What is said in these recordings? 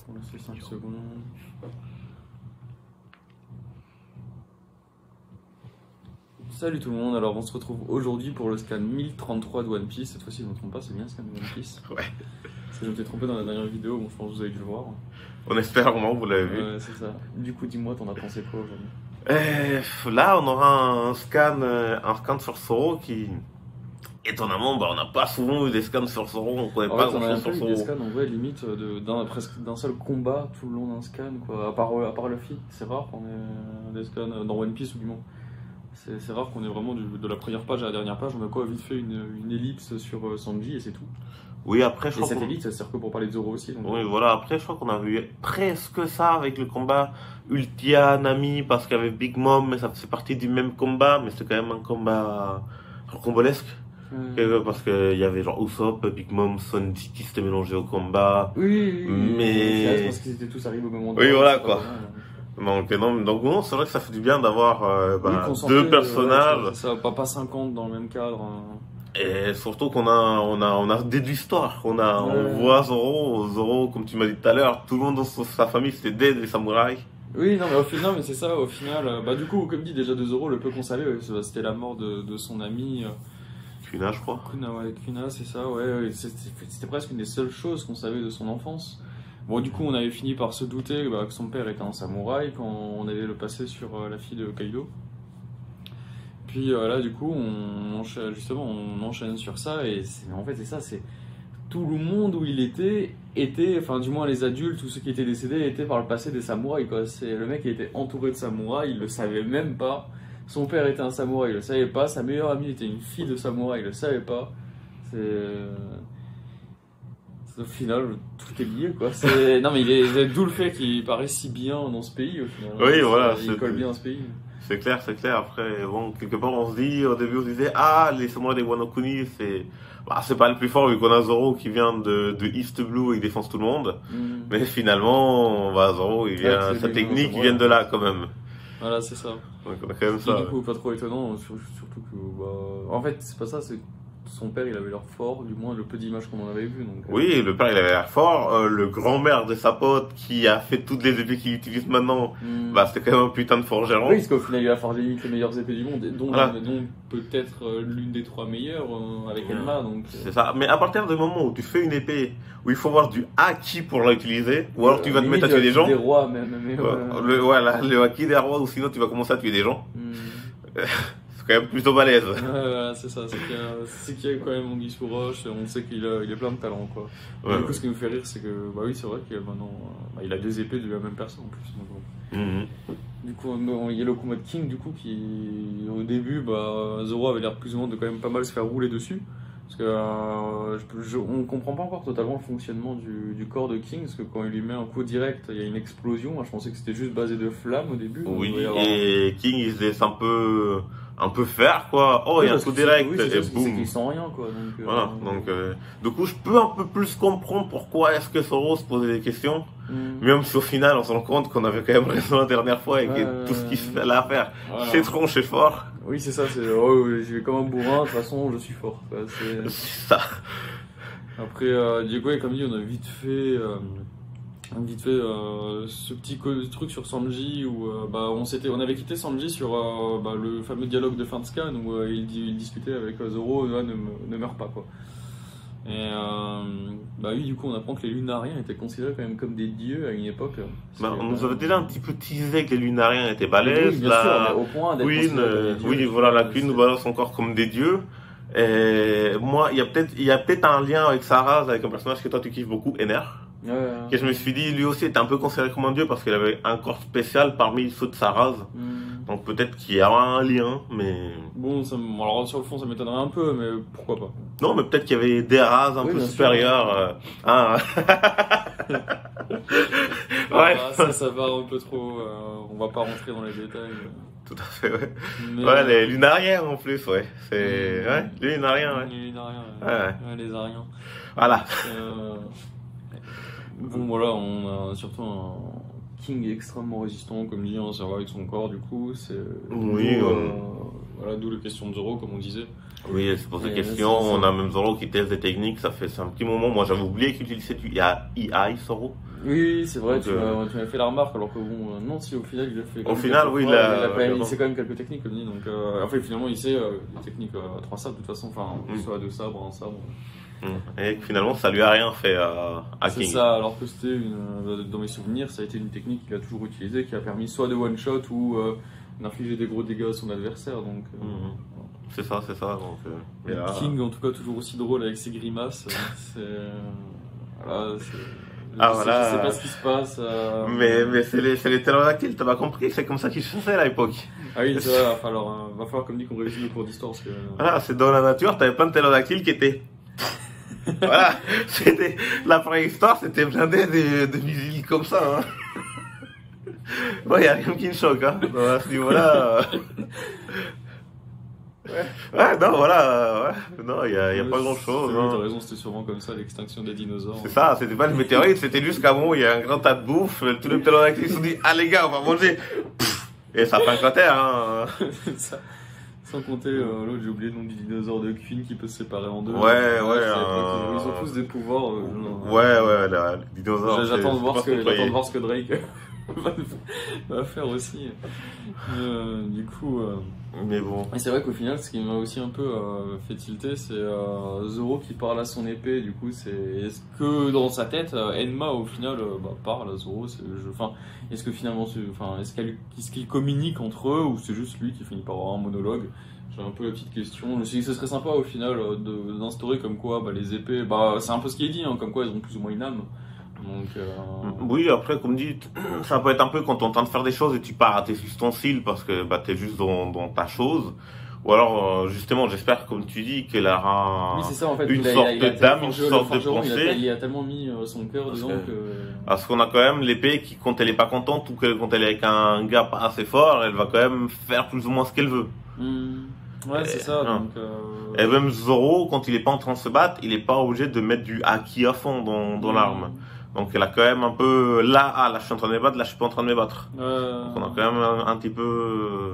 On laisse 5 secondes. Salut tout le monde, alors on se retrouve aujourd'hui pour le scan 1033 de One Piece. Cette fois-ci, je ne me trompe pas, c'est bien le scan de One Piece. Ouais. Parce que je m'étais trompé dans la dernière vidéo, bon, je pense que vous avez dû le voir. On espère vraiment que vous l'avez vu. Ouais, c'est ça. Du coup, dis-moi, t'en as pensé quoi aujourd'hui? Là, on aura un scan sur Zoro qui, étonnamment, on n'a pas souvent eu des scans sur Zoro, on connaît pas grand-chose sur Zoro. Des scans en vrai, limite, presque d'un seul combat tout le long d'un scan, quoi. À part Luffy, c'est rare qu'on ait des scans dans One Piece ou du moins. C'est rare qu'on ait vraiment de la première page à la dernière page, on a quoi vite fait une ellipse sur Sanji et c'est tout. Oui, après, je crois cette ellipse, ça sert que pour parler de Zoro aussi. Donc... Oui, voilà, après, je crois qu'on a vu presque ça avec le combat Ultia, Nami, parce qu'il y avait Big Mom, mais ça faisait partie du même combat, mais c'était quand même un combat rocambolesque. Parce qu'il y avait genre Usopp, Big Mom, Sanji qui s'étaient mélangés au combat. Oui, mais... parce qu'ils étaient tous arrivés au même moment. Oui, voilà, quoi. Donc non, c'est vrai que ça fait du bien d'avoir deux personnages. Ça va pas 50 dans le même cadre. Et surtout qu'on a des histoires. On voit Zoro, comme tu m'as dit tout à l'heure, tout le monde dans sa famille c'était des samouraïs. Oui, non, mais au final, c'est ça, au final. Du coup, comme dit déjà de Zoro, le peu qu'on savait, c'était la mort de son ami. Kuna, je crois. Kuna, c'est ça, ouais. C'était presque une des seules choses qu'on savait de son enfance. Bon, du coup, on avait fini par se douter que son père était un samouraï quand on allait le passer sur la fille de Kaido. Puis là, du coup, on enchaîne sur ça, et en fait, c'est ça, c'est tout le monde où il était, enfin, du moins les adultes, tous ceux qui étaient décédés, étaient par le passé des samouraïs, quoi. Le mec, il était entouré de samouraïs, il le savait même pas. Son père était un samouraï, il le savait pas. Sa meilleure amie était une fille de samouraï, il le savait pas. Au final, tout est lié, quoi. Non, mais d'où le fait qu'il paraît si bien dans ce pays, au final. Oui, voilà. Il colle bien à ce pays. C'est clair. Après, bon, quelque part, au début, on se disait, les samouraïs des Wano Kuni, c'est pas le plus fort, vu qu'on a Zoro qui vient de East Blue et qui défonce tout le monde. Mais finalement, Zoro, sa technique, il vient de là, quand même. Voilà, c'est ça. Donc, on a quand même ça. Du coup, pas trop étonnant, surtout que, en fait, c'est pas ça, c'est son père, il avait l'air fort, du moins le peu d'images qu'on en avait vu. Donc, oui, le père, il avait l'air fort. Le grand-mère de sa pote, qui a fait toutes les épées qu'il utilise maintenant, c'était quand même un putain de forgeron. Oui, parce qu'au final, il a forgé les meilleures épées du monde, dont peut-être l'une des 3 meilleures avec Elma. C'est ça. Mais à partir du moment où tu fais une épée, où il faut avoir du haki pour l'utiliser, ou alors tu vas te mettre à tuer des gens. Des rois, même. Le haki des rois, ou sinon tu vas commencer à tuer des gens. C'est quand même plutôt balèze. C'est ça, c'est qu'il y a quand même Anguille sous roche, on sait qu'il est plein de talent, quoi. Du coup, ce qui nous fait rire, c'est que, oui, c'est vrai qu'il maintenant, il a 2 épées de la même personne en plus. Donc, Du coup, il y a le combat de King, du coup, qui, au début, Zoro avait l'air plus ou moins de quand même pas mal se faire rouler dessus. Parce que on comprend pas encore totalement le fonctionnement du corps de King, parce que quand il lui met un coup direct, il y a une explosion. Moi, je pensais que c'était juste basé de flammes au début. Oui, et King, il se laisse un peu faire, quoi. Il y a un coup direct, et boum. C'est qu'il sent rien, quoi. Voilà, du coup, je peux un peu plus comprendre pourquoi est-ce que Zoro se posait des questions. Même si au final, on se rend compte qu'on avait quand même raison la dernière fois et que tout ce qu'il fallait à faire, c'est tronche et fort. Oui, c'est ça, je vais comme un bourrin, de toute façon, je suis fort. C'est ça. Après, du coup, comme dit, on a vite fait ce petit truc sur Sanji où on avait quitté Sanji sur le fameux dialogue de fin de scan où il discutait avec Zoro, ne meurt pas, quoi. Et oui, du coup, on apprend que les Lunariens étaient considérés quand même comme des dieux à une époque. On nous avait déjà un petit peu teasé que les Lunariens étaient balèzes. Oui, bien sûr, mais au point d'être la Queen nous balance encore comme des dieux. Et moi, il y a peut-être un lien avec sa race, avec un personnage que toi tu kiffes beaucoup, Ener. Que je me suis dit, lui aussi était un peu considéré comme un dieu parce qu'il avait un corps spécial parmi ceux de sa race. Donc peut-être qu'il y a un lien, mais... Bon, alors sur le fond ça m'étonnerait un peu, mais pourquoi pas. Non, mais peut-être qu'il y avait des races un peu supérieures. Ça va un peu trop, on va pas rentrer dans les détails. Tout à fait, ouais. Mais... les Lunariens en plus, ouais. Les Lunariens, ouais. Les Lunariens, les Ariens. Voilà. Bon, voilà, on a surtout un King extrêmement résistant, comme dit, ça va avec son corps, du coup. Voilà, d'où la question de Zoro, comme on disait. Oui, c'est pour cette question. On a même Zoro qui teste des techniques, c'est un petit moment. Moi, j'avais oublié qu'il utilisait du EI, Zoro. Oui, c'est vrai, tu m'as fait la remarque, alors que bon, non, si au final il a fait. Au final, oui, il sait quand même quelques techniques, comme dit, donc enfin, finalement il sait des techniques à 3 sabres, de toute façon, enfin, soit à 2 sabres, 1 sabre. Et finalement, ça lui a rien fait à King. C'est ça, alors que c'était dans mes souvenirs, ça a été une technique qu'il a toujours utilisée, qui a permis soit de one shot ou d'infliger des gros dégâts à son adversaire, donc. C'est ça, donc. King, en tout cas, toujours aussi drôle avec ses grimaces. Voilà, voilà. Je sais pas ce qui se passe. Mais c'est les ptérodactyles, t'as pas compris, c'est comme ça qu'ils chassaient à l'époque. Ah oui, c'est vrai, va falloir comme dit qu'on réussit le cours d'histoire. Parce que... Voilà, c'est dans la nature, t'avais plein de ptérodactyles qui étaient. Voilà, c'était la préhistoire, c'était blindé de missiles comme ça. Hein. Bon, y a rien qui me choque, hein. À ce niveau-là. Ouais, non, voilà, non, y a pas grand chose. T'as raison, c'était sûrement comme ça, l'extinction des dinosaures. C'est ça, c'était pas les météorites, c'était juste qu'à un moment, il y a un grand tas de bouffe, tous les ptérodactyles se sont dit, ah les gars, on va manger. Et ça fait un cratère, hein. Ça. Sans compter l'autre, j'ai oublié le nom du dinosaure de Queen qui peut se séparer en deux. Ouais. Ils ont tous des pouvoirs. Le dinosaure. J'attends de voir ce que Drake va faire aussi. Du coup. Mais bon. Et c'est vrai qu'au final, ce qui m'a aussi un peu fait tilter, c'est Zoro qui parle à son épée. Du coup, est-ce que dans sa tête, Enma au final parle à Zoro, est-ce que finalement, est-ce qu'ils communiquent entre eux ou c'est juste lui qui finit par avoir un monologue? J'ai un peu la petite question. Je me suis dit que ce serait sympa au final d'instaurer comme quoi les épées, c'est un peu ce qui est dit, hein, comme quoi elles ont plus ou moins une âme. Donc, oui, après, comme dit, ça peut être un peu quand on tente de faire des choses et tu pars à tes ustensiles parce que t'es juste dans ta chose. Ou alors, justement, j'espère, comme tu dis, qu'elle aura une sorte d'âme, une sorte de pensée. Il a tellement mis son cœur dedans que... Parce qu'on a quand même l'épée qui, quand elle est pas contente ou quand elle est avec un gars pas assez fort, elle va quand même faire plus ou moins ce qu'elle veut. Ouais, c'est ça. Donc, et même Zoro, quand il est pas en train de se battre, il est pas obligé de mettre du haki à fond dans l'arme. Donc elle a quand même un peu là je suis en train de me battre, là je suis pas en train de me battre. Donc on a quand même un petit peu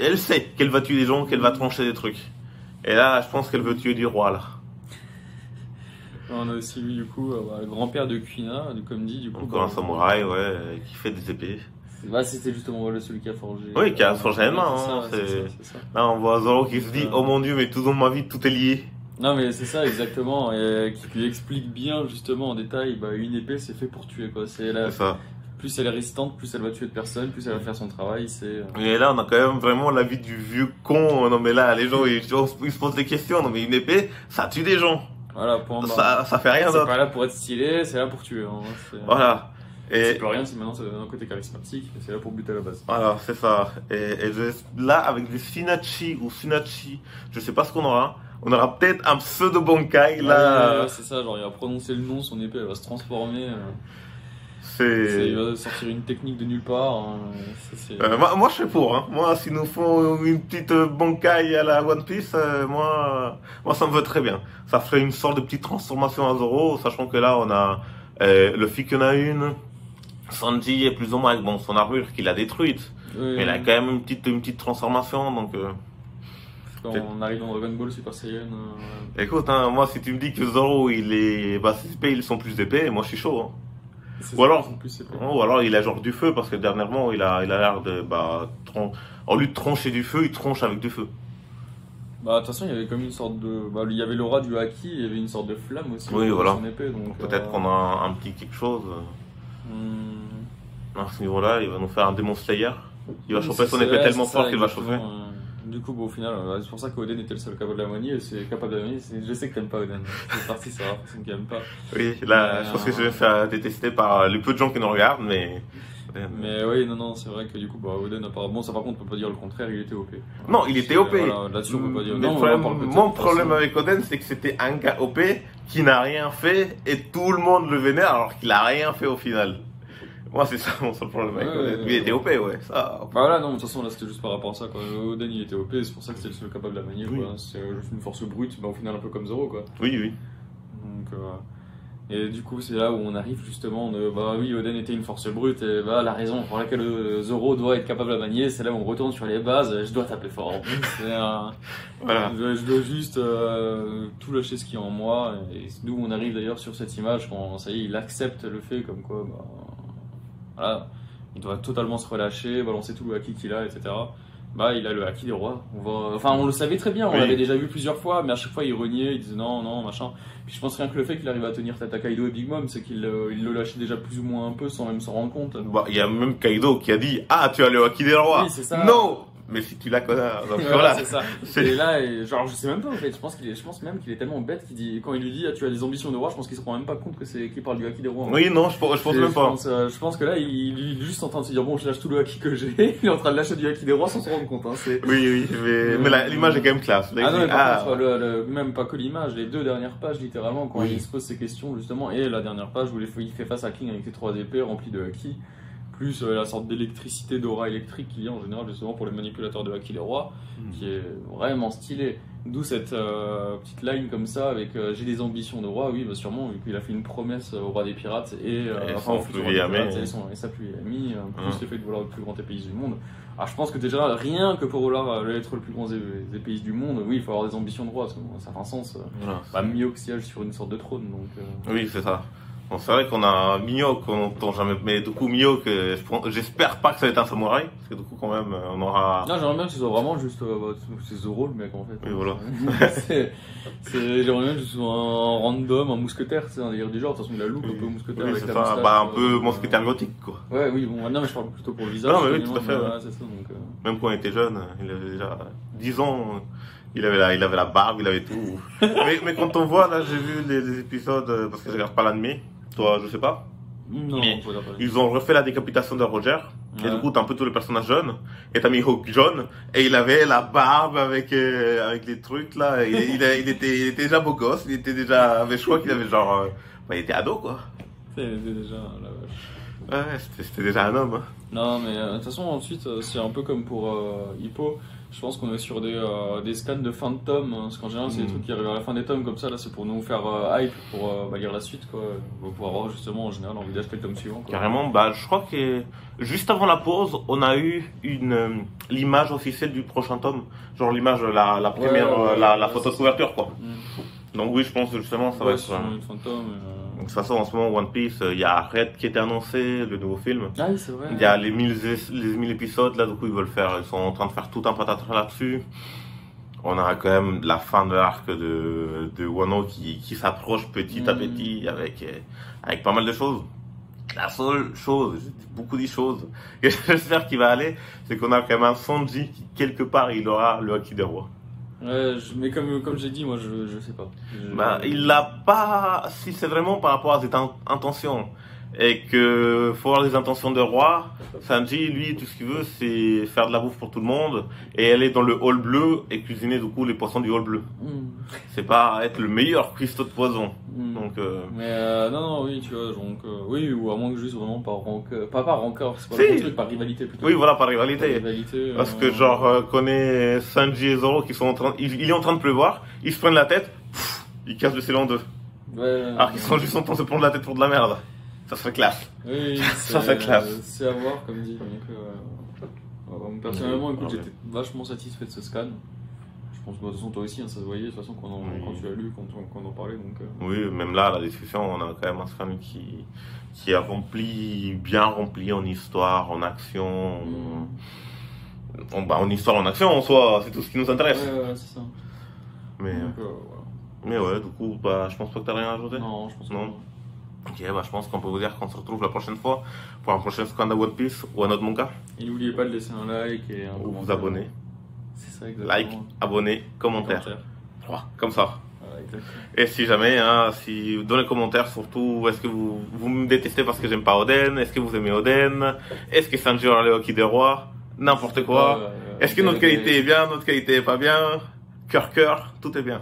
elle sait qu'elle va tuer des gens, qu'elle va trancher des trucs. Et là je pense qu'elle veut tuer du roi là. On a aussi vu du coup le grand-père de Kuina, comme dit du coup. Encore un samouraï qui fait des épées. C'était justement celui qui a forgé. Oui, qui a forgé la main. Là on voit Zoro qui se dit oh mon dieu mais tout dans ma vie tout est lié. Non mais c'est ça exactement, et qui lui explique bien justement en détail, une épée c'est fait pour tuer quoi. C'est ça. Plus elle est résistante, plus elle va tuer de personnes, plus elle va faire son travail. Et là on a quand même vraiment la vie du vieux con. Non mais là les gens ils se posent des questions. Non mais une épée ça tue des gens. Voilà, ça fait rien d'autre. C'est pas là pour être stylé, c'est là pour tuer. Hein. Voilà. Et c'est pas rien, c'est maintenant un côté charismatique, c'est là pour buter à la base. Voilà, c'est ça. Et là avec des Finachi ou Sunachi, je sais pas ce qu'on aura. On aura peut-être un pseudo Bankai là. C'est ça, genre il va prononcer le nom, son épée elle va se transformer. Il va sortir une technique de nulle part. Moi je suis pour. Hein. Moi s'ils nous font une petite Bankai à la One Piece, moi ça me veut très bien. Ça ferait une sorte de petite transformation à Zoro, sachant que là on a Luffy qui en a une. Sanji est plus ou moins avec son armure qu'il a détruite. Mais il a quand même une petite transformation donc. Quand on arrive dans Dragon Ball Super Saiyan. Écoute, hein, moi si tu me dis que Zoro ses épées ils sont plus épais, moi je suis chaud. Hein. Ou alors il a genre du feu parce que dernièrement il a l'air de au lieu de trancher du feu, il tranche avec du feu. De toute façon il y avait comme une sorte de il y avait l'aura du haki, il y avait une sorte de flamme aussi dans son épée donc peut-être qu'on a un petit quelque chose. À ce niveau-là, il va nous faire un Demon Slayer. Il va chauffer son épée tellement fort qu'il va chauffer. Du coup, au final, c'est pour ça qu'Oden était le seul capable de la manier. C'est capable de la manier. Je sais que t'aimes pas Oden. C'est parti, c'est la personne qui aime pas. Oui, là, je pense que je vais me faire détester par les peu de gens qui nous regardent, mais. Mais oui, non, c'est vrai que du coup, Oden apparemment, ça par contre, on peut pas dire le contraire, il était OP. Non, il était OP. Là-dessus, on peut pas dire. Mon problème avec Oden, c'est que c'était un gars OP qui n'a rien fait et tout le monde le vénère alors qu'il a rien fait au final. Moi, c'est ça mon seul problème avec Oden. Lui, il était OP, ouais. Ça. Voilà, non, de toute façon, là, c'était juste par rapport à ça, quoi. Oden, il était OP, c'est pour ça que c'était le seul capable de la manier, quoi. C'est juste une force brute, au final, un peu comme Zoro, quoi. Oui. Donc, Et du coup, c'est là où on arrive justement de bah oui, Oden était une force brute, et bah la raison pour laquelle Zoro doit être capable de la manier, c'est là où on retourne sur les bases, je dois taper fort. Voilà. Je dois juste tout lâcher ce qui est en moi, et d'où on arrive d'ailleurs sur cette image quand ça y est, il accepte le fait comme quoi, bah, voilà, il doit totalement se relâcher, balancer tout le haki qu'il a, etc. Bah, il a le haki des rois. Enfin, on le savait très bien, on l'avait déjà vu plusieurs fois, mais à chaque fois il reniait, il disait non, non, machin. Puis je pense rien que le fait qu'il arrive à tenir tête à Kaido et Big Mom, c'est qu'il le lâchait déjà plus ou moins un peu sans même s'en rendre compte. Bah, il y a même Kaido qui a dit ah, tu as le haki des rois. Oui, c'est ça. Non, mais si tu la connais, donc voilà. C'est ça. Et là, genre, je sais même pas en fait. Je pense même qu'il est tellement bête qu'il dit, quand il lui dit ah, tu as des ambitions de roi, je pense qu'il se rend même pas compte que c'est qu'il parle du haki des rois. Oui, non, je pense même pas. Je pense que là, il est juste en train de se dire bon, je lâche tout le haki que j'ai. Il est en train de lâcher du haki des rois sans se rendre compte. Hein, oui, mais l'image est quand même classe. Là, non, mais par contre, même pas que l'image, les 2 dernières pages littéralement quand il se pose ces questions justement, et la dernière page où il fait face à King avec ses 3 épées remplies de haki. Plus la sorte d'électricité, d'aura électrique qu'il y a en général justement pour les manipulateurs de haki les rois, qui est vraiment stylé. D'où cette petite line comme ça avec j'ai des ambitions de roi, oui, bah sûrement, vu qu'il a fait une promesse au roi des pirates et son pluie amie, et sa pluie amie, plus le fait de vouloir le plus grand épéiste du monde. Alors je pense que déjà, rien que pour vouloir être le plus grand épéiste du monde, oui, il faut avoir des ambitions de roi, parce que ça fait un sens. Bah, Mihawk siège sur une sorte de trône, donc. Oui, c'est ça. Bon, c'est vrai qu'on a Mihawk, mais du coup Mihawk, j'espère pas que ça va être un samouraï, parce que du coup quand même on aura... Non, j'aimerais bien que ce soit vraiment juste, c'est Zoro le mec en fait. Oui, voilà. J'aimerais bien que ce soit un random, un mousquetaire, c'est un délire du genre, de toute façon il a le look un peu mousquetaire. Oui, avec c'est la ça, bah un peu mousquetaire gothique quoi. Ouais, oui, bon, non mais je parle plutôt pour le visage. Non mais oui, tout à fait. C'est ça, donc, même quand il était jeune, il avait déjà 10 ans, il avait la barbe, il avait tout. mais quand on voit, là j'ai vu les épisodes, parce que je regarde pas l'anime. Toi, je sais pas. Non, mais ils ont refait la décapitation de Roger. Et du coup, t'as un peu tous les personnages jeunes. Et t'as Mihawk jaune. Et il avait la barbe avec les trucs là. Il était déjà beau gosse. Il était déjà. Je crois qu'il avait genre. Il était ado quoi. C'était déjà la vache. Ouais, c'était déjà un homme. Hein. Non, mais de toute façon, ensuite, c'est un peu comme pour Hippo. Je pense qu'on est sur des scans de fin de tome, hein, parce qu'en général, c'est des trucs qui arrivent à la fin des tomes comme ça. Là, c'est pour nous faire hype pour lire la suite, quoi. Pour avoir justement en général envie d'acheter le tome suivant. Quoi. Carrément, bah, je crois que juste avant la pause, on a eu l'image officielle du prochain tome. Genre l'image, la première, la photo de couverture, quoi. Donc, oui, je pense que justement, ça va être. Une fin de tome. De toute façon, en ce moment, One Piece, il y a Red qui était annoncé, le nouveau film. Ah oui, c'est vrai. Il y a les 1000 épisodes, là, du coup, ils sont en train de faire tout un patatras là-dessus. On a quand même la fin de l'arc de Wano qui s'approche petit à petit avec pas mal de choses. La seule chose, beaucoup de choses, que j'espère qu'il va aller, c'est qu'on a quand même un Sanji qui, quelque part, il aura le haki des rois. Ouais, mais comme j'ai dit, moi je sais pas. Bah, il l'a pas. Si c'est vraiment par rapport à cette intention et que faut avoir des intentions de roi, Sanji, lui, tout ce qu'il veut, c'est faire de la bouffe pour tout le monde et aller dans le hall bleu et cuisiner du coup les poissons du hall bleu. C'est pas être le meilleur cuistot de poison. Donc. Mais non, oui, tu vois, donc oui, ou à moins que juste vraiment par rancœur, pas par rancœur, c'est pas le truc, par rivalité plutôt. Oui, voilà, par rivalité. Parce que genre connaît Sanji et Zoro qui sont en train, il est en train de pleuvoir, ils se prennent la tête, ils cassent le ciel en deux. Ouais. Alors qu'ils sont juste en train de se prendre la tête pour de la merde. Ça serait classe. Oui, ça serait classe. C'est à voir, comme dit. Donc, personnellement, écoute, j'étais vachement satisfait de ce scan. Je pense que de toute façon, toi aussi, hein, ça se voyait de toute façon quand tu as lu, quand on en parlait. Donc, Oui, même là, la discussion, on a quand même un scan qui est bien rempli en histoire, en action. En histoire, en action, en soi, c'est tout ce qui nous intéresse. Ouais, c'est ça. Mais, donc, voilà. Mais ouais, du coup, bah, je pense pas que t'as rien à ajouter. Non, je pense pas. Ok, bah, je pense qu'on peut vous dire qu'on se retrouve la prochaine fois pour un prochain scan de One Piece ou un autre manga. Et n'oubliez pas de laisser un like et un ou vous abonner. C'est ça, exactement. Like, abonner, commentaire. Comme ça. Voilà, exactement. Et si jamais, dans les commentaires surtout, est-ce que vous me détestez parce que j'aime pas Oden? Est-ce que vous aimez Oden? Est-ce que Sanji aura le haki des rois? N'importe quoi. Est-ce que notre qualité est bien? Notre qualité est pas bien? Cœur, tout est bien.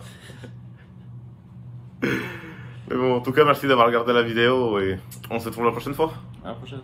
Mais bon, en tout cas, merci d'avoir regardé la vidéo et on se retrouve la prochaine fois. À la prochaine.